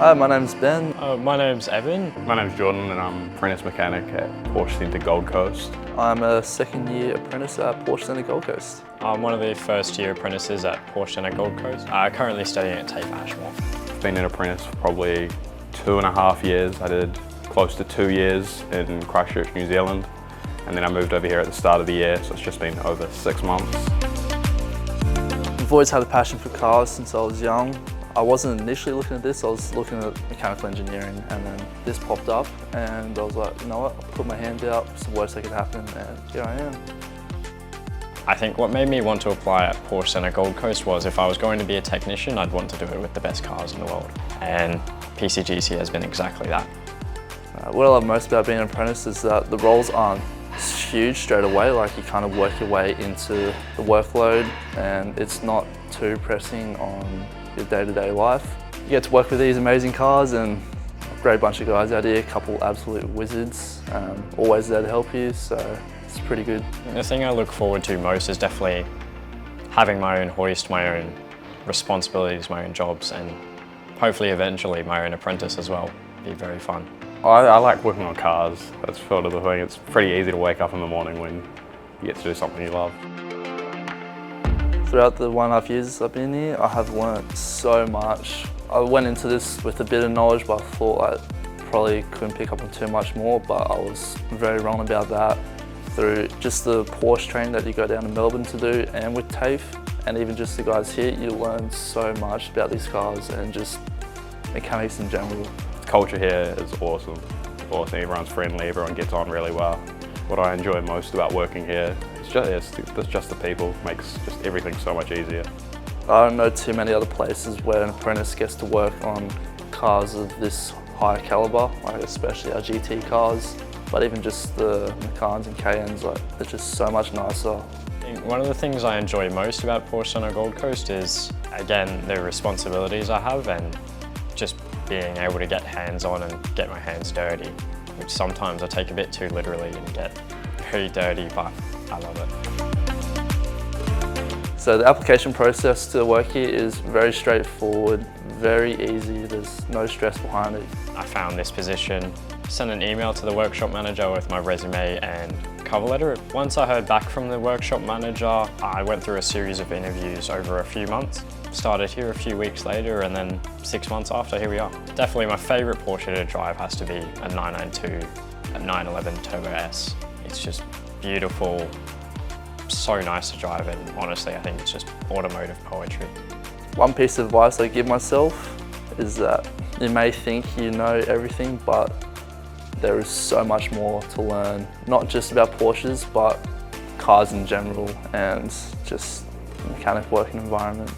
Hi, my name's Ben. My name's Evan. My name's Jordan and I'm apprentice mechanic at Porsche Centre Gold Coast. I'm a second-year apprentice at Porsche Centre Gold Coast. I'm one of the first-year apprentices at Porsche Centre Gold Coast. I'm currently studying at TAFE Ashmore. I've been an apprentice for probably 2.5 years. I did close to 2 years in Christchurch, New Zealand, and then I moved over here at the start of the year, so it's just been over 6 months. I've always had a passion for cars since I was young. I wasn't initially looking at this, I was looking at mechanical engineering, and then this popped up and I was like, you know what, I'll put my hand out, it's the worst that could happen, and here I am. I think what made me want to apply at Porsche Centre Gold Coast was if I was going to be a technician, I'd want to do it with the best cars in the world. And PCGC has been exactly that. What I love most about being an apprentice is that the roles aren't huge straight away, like you kind of work your way into the workload and it's not too pressing on your day-to-day life. You get to work with these amazing cars and a great bunch of guys out here, a couple absolute wizards, always there to help you, so it's pretty good. The thing I look forward to most is definitely having my own hoist, my own responsibilities, my own jobs, and hopefully eventually my own apprentice as well. It'd be very fun. I like working on cars. That's sort of the thing. It's pretty easy to wake up in the morning when you get to do something you love. Throughout the 1.5 years I've been here, I have learnt so much. I went into this with a bit of knowledge, but I thought I probably couldn't pick up on too much more, but I was very wrong about that. Through just the Porsche training that you go down to Melbourne to do, and with TAFE, and even just the guys here, you learn so much about these cars and just mechanics in general. The culture here is awesome. Everyone's friendly, everyone gets on really well. What I enjoy most about working here is just the people. It makes just everything so much easier. I don't know too many other places where an apprentice gets to work on cars of this high caliber, like especially our GT cars, but even just the Macans and Cayennes, like, they're just so much nicer. One of the things I enjoy most about Porsche Centre Gold Coast is, again, the responsibilities I have and just being able to get hands-on and get my hands dirty, which sometimes I take a bit too literally and get very dirty, but I love it. So the application process to work here is very straightforward, very easy, there's no stress behind it. I found this position, sent an email to the workshop manager with my resume and cover letter. Once I heard back from the workshop manager, I went through a series of interviews over a few months. Started here a few weeks later and then 6 months after, here we are. Definitely my favourite Porsche to drive has to be a 992, a 911 Turbo S. It's just beautiful, so nice to drive, and honestly I think it's just automotive poetry. One piece of advice I give myself is that you may think you know everything, but there is so much more to learn, not just about Porsches, but cars in general and just the mechanic working environment.